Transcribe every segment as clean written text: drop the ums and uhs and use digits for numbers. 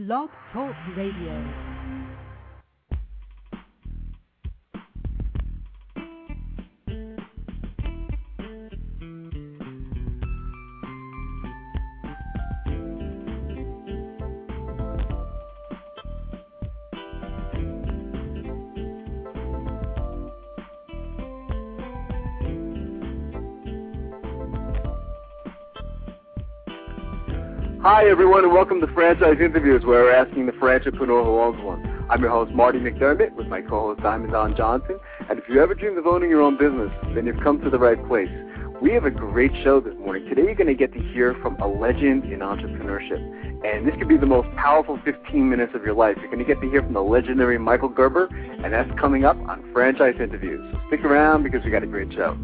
Blog Talk Radio. Hi, everyone, and welcome to Franchise Interviews, where we're asking the franchipreneur who owns one. I'm your host, Marty McDermott, with my co-host, Diamond Don Johnson. And if you ever dreamed of owning your own business, then you've come to the right place. We have a great show this morning. Today, you're going to get to hear from a legend in entrepreneurship. And this could be the most powerful 15 minutes of your life. You're going to get to hear from the legendary Michael Gerber, and that's coming up on Franchise Interviews. So stick around because we got a great show.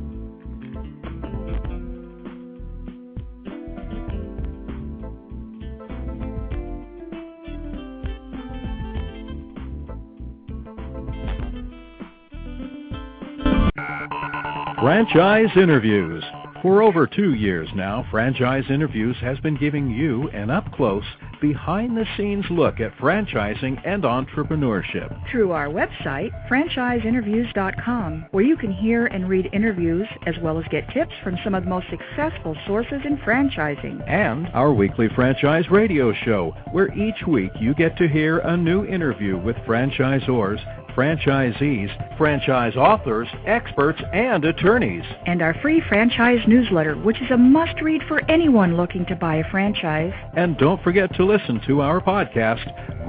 Franchise Interviews. For over 2 years now, Franchise Interviews has been giving you an up-close, behind-the-scenes look at franchising and entrepreneurship. Through our website, franchiseinterviews.com, where you can hear and read interviews as well as get tips from some of the most successful sources in franchising. And our weekly franchise radio show, where each week you get to hear a new interview with franchisors, franchisees, franchise authors, experts, and attorneys. And our free franchise newsletter, which is a must-read for anyone looking to buy a franchise. And don't forget to listen to our podcast,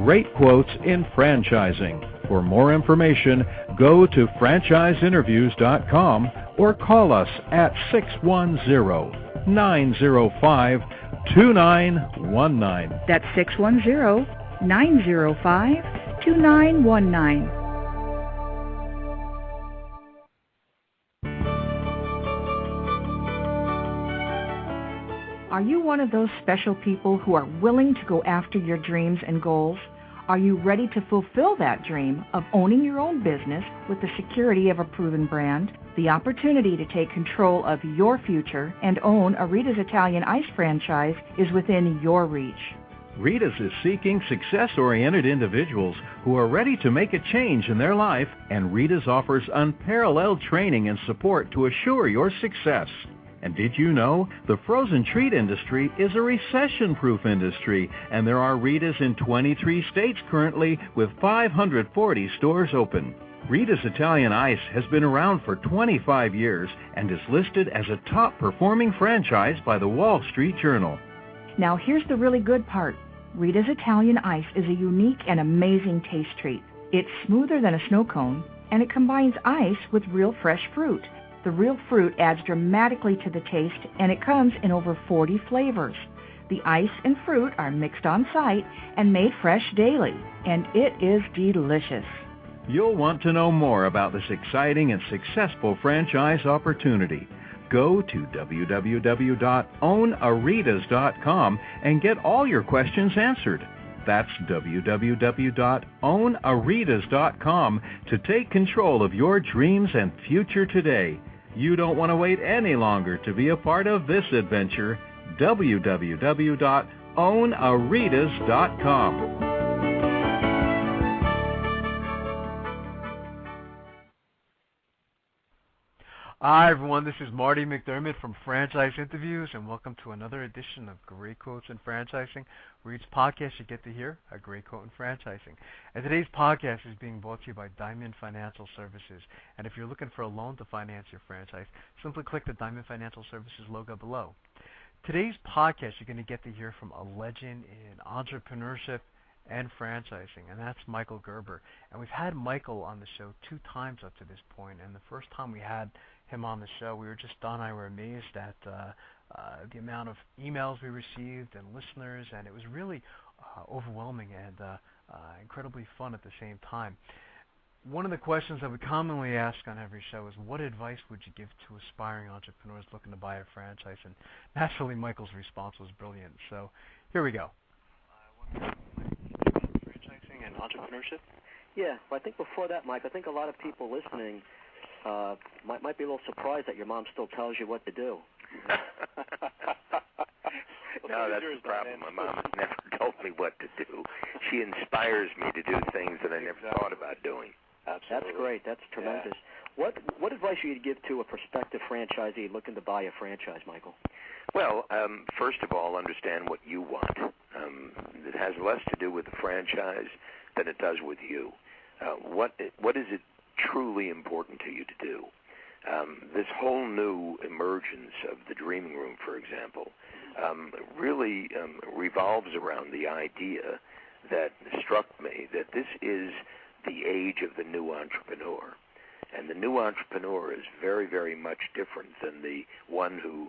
Great Quotes in Franchising. For more information, go to franchiseinterviews.com or call us at 610-905-2919. That's 610-905-2919. Are you one of those special people who are willing to go after your dreams and goals? Are you ready to fulfill that dream of owning your own business with the security of a proven brand? The opportunity to take control of your future and own a Rita's Italian Ice franchise is within your reach. Rita's is seeking success-oriented individuals who are ready to make a change in their life, and Rita's offers unparalleled training and support to assure your success. And did you know the frozen treat industry is a recession-proof industry, and there are Rita's in 23 states currently with 540 stores open. Rita's Italian Ice has been around for 25 years and is listed as a top-performing franchise by the Wall Street Journal. Now here's the really good part. Rita's Italian Ice is a unique and amazing taste treat. It's smoother than a snow cone, and it combines ice with real fresh fruit. The real fruit adds dramatically to the taste, and it comes in over 40 flavors. The ice and fruit are mixed on site and made fresh daily, and it is delicious. You'll want to know more about this exciting and successful franchise opportunity. Go to www.ownaritas.com and get all your questions answered. That's www.ownaritas.com to take control of your dreams and future today. You don't want to wait any longer to be a part of this adventure. www.ownaritas.com. Hi everyone, this is Marty McDermott from Franchise Interviews, and welcome to another edition of Great Quotes in Franchising, where each podcast you get to hear a great quote in franchising. And today's podcast is being brought to you by Diamond Financial Services. And if you're looking for a loan to finance your franchise, simply click the Diamond Financial Services logo below. Today's podcast, you're going to get to hear from a legend in entrepreneurship and franchising, and that's Michael Gerber. And we've had Michael on the show 2 times up to this point, and the first time we had him on the show, Don and I were amazed at the amount of emails we received and listeners, and it was really overwhelming and incredibly fun at the same time. One of the questions that we commonly ask on every show is, what advice would you give to aspiring entrepreneurs looking to buy a franchise? And naturally, Michael's response was brilliant. So here we go. Franchising and entrepreneurship? Yeah, well, I think before that, Mike, I think a lot of people listening might be a little surprised that your mom still tells you what to do. No, that's the problem. My mom has never told me me what to do. She inspires me to do things that I never thought about doing. Absolutely. That's great. That's tremendous. Yeah. What advice would you give to a prospective franchisee looking to buy a franchise, Michael? Well, first of all, understand what you want. It has less to do with the franchise than it does with you. What is it truly important to you to do? This whole new emergence of the dreaming room, for example, really revolves around the idea that struck me that this is the age of the new entrepreneur. And the new entrepreneur is very, very much different than the one who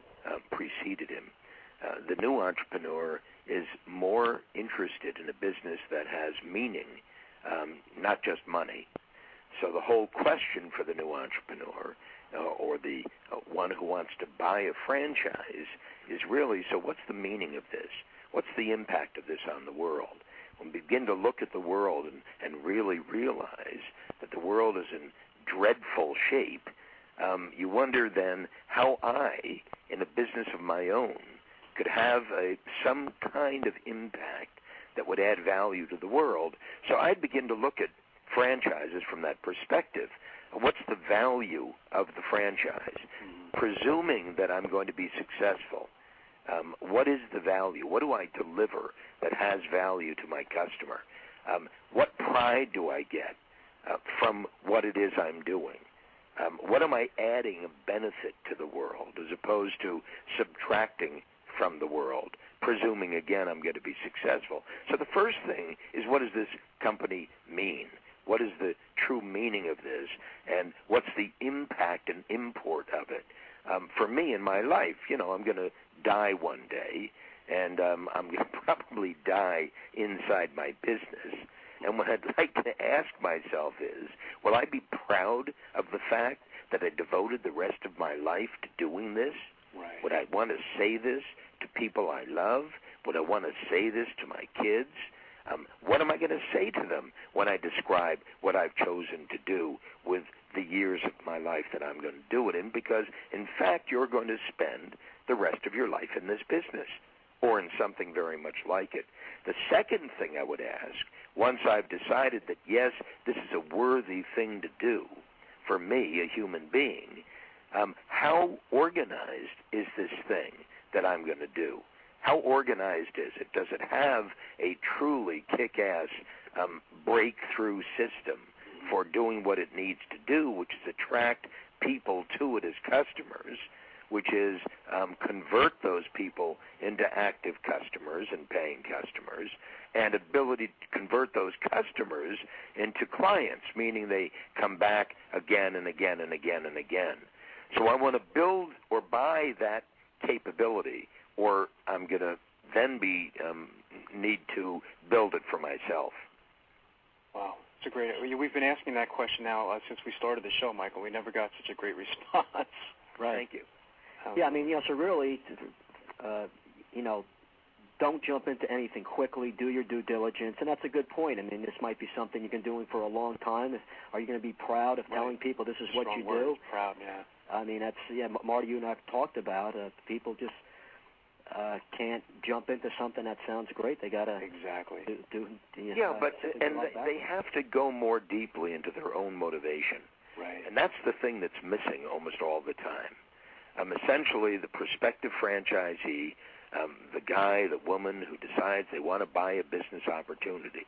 preceded him. The new entrepreneur is more interested in a business that has meaning, not just money. So the whole question for the new entrepreneur or the one who wants to buy a franchise is really, so what's the meaning of this? What's the impact of this on the world? When we begin to look at the world and really realize that the world is in dreadful shape, you wonder then how I, in a business of my own, could have some kind of impact that would add value to the world. So I'd begin to look at franchises from that perspective. What's the value of the franchise? Presuming that I'm going to be successful, what is the value? What do I deliver that has value to my customer? What pride do I get from what it is I'm doing? What am I adding of benefit to the world as opposed to subtracting from the world, presuming, again, I'm going to be successful? So the first thing is, what does this company mean? What is the true meaning of this, and what's the impact and import of it? For me in my life, I'm going to die one day, and I'm going to probably die inside my business. And what I'd like to ask myself is, will I be proud of the fact that I devoted the rest of my life to doing this? Right. Would I want to say this to people I love? Would I want to say this to my kids? What am I going to say to them when I describe what I've chosen to do with the years of my life that I'm going to do it in? Because, in fact, you're going to spend the rest of your life in this business or in something very much like it. The second thing I would ask, once I've decided that, yes, this is a worthy thing to do for me, a human being, how organized is this thing that I'm going to do? How organized is it? Does it have a truly kick-ass breakthrough system for doing what it needs to do, which is attract people to it as customers, which is convert those people into active customers and paying customers, and ability to convert those customers into clients, meaning they come back again and again and again and again. So I want to build or buy that capability, or I'm going to then need to build it for myself. Wow, it's a great. We've been asking that question now since we started the show, Michael. We never got such a great response. Right. Thank you. Yeah, so really, don't jump into anything quickly. Do your due diligence, and that's a good point. This might be something you've been doing for a long time. Are you going to be proud of telling people this is what you do? Proud, yeah. That's Marty, you and I have talked about. People just can't jump into something that sounds great. They gotta exactly do they have to go more deeply into their own motivation. Right. And that's the thing that's missing almost all the time. Essentially, the prospective franchisee, the guy, the woman who decides they want to buy a business opportunity,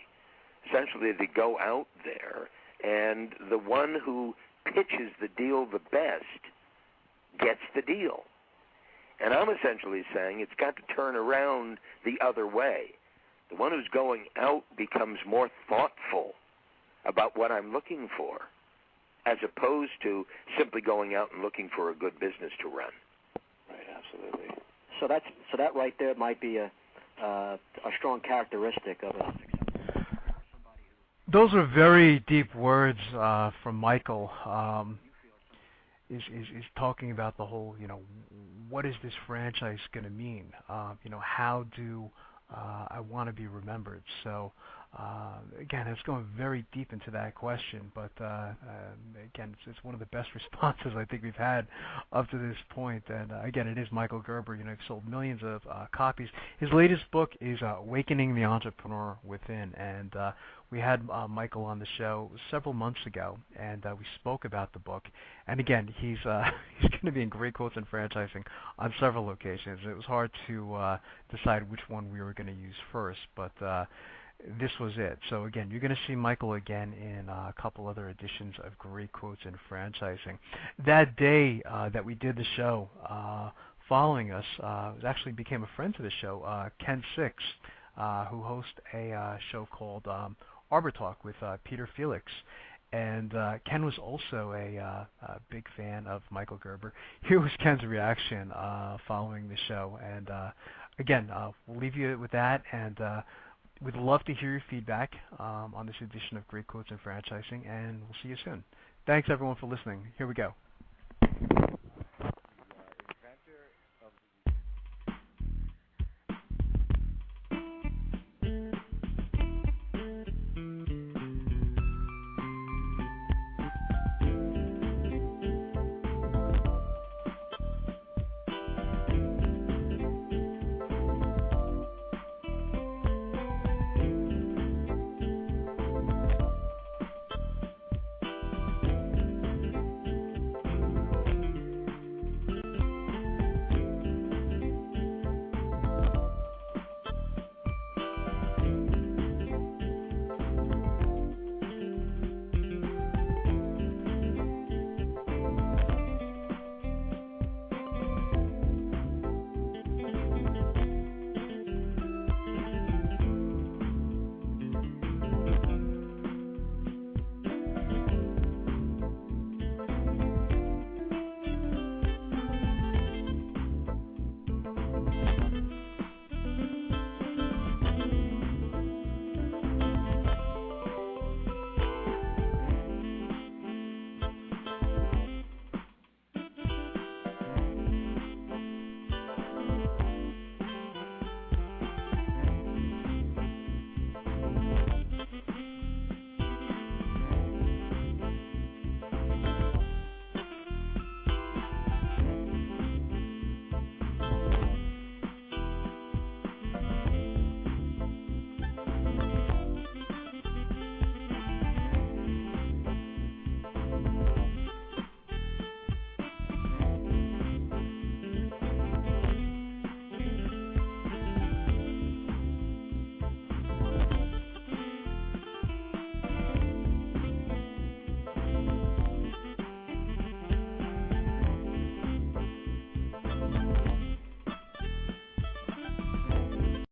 essentially they go out there, and the one who pitches the deal the best gets the deal. And I'm essentially saying it's got to turn around the other way. The one who's going out becomes more thoughtful about what I'm looking for, as opposed to simply going out and looking for a good business to run. Right, absolutely. So that right there might be a strong characteristic of a successful. Those are very deep words from Michael. Is talking about the whole, what is this franchise going to mean? How do I want to be remembered? So Again, it's going very deep into that question, but again, it's one of the best responses I think we've had up to this point. And again, it is Michael Gerber. You know, he's sold millions of copies. His latest book is Awakening the Entrepreneur Within, and we had Michael on the show several months ago, and we spoke about the book. And again, he's going to be in Great Quotes and Franchising on several locations. It was hard to decide which one we were going to use first, but this was it. So again, you're going to see Michael again in a couple other editions of Great Quotes and Franchising. That day that we did the show, following us, actually became a friend to the show, Ken Six, who hosts a show called Arbor Talk with Peter Felix. And Ken was also a big fan of Michael Gerber. Here was Ken's reaction following the show. And again, we'll leave you with that, and we'd love to hear your feedback on this edition of Great Quotes and Franchising, and we'll see you soon. Thanks, everyone, for listening. Here we go.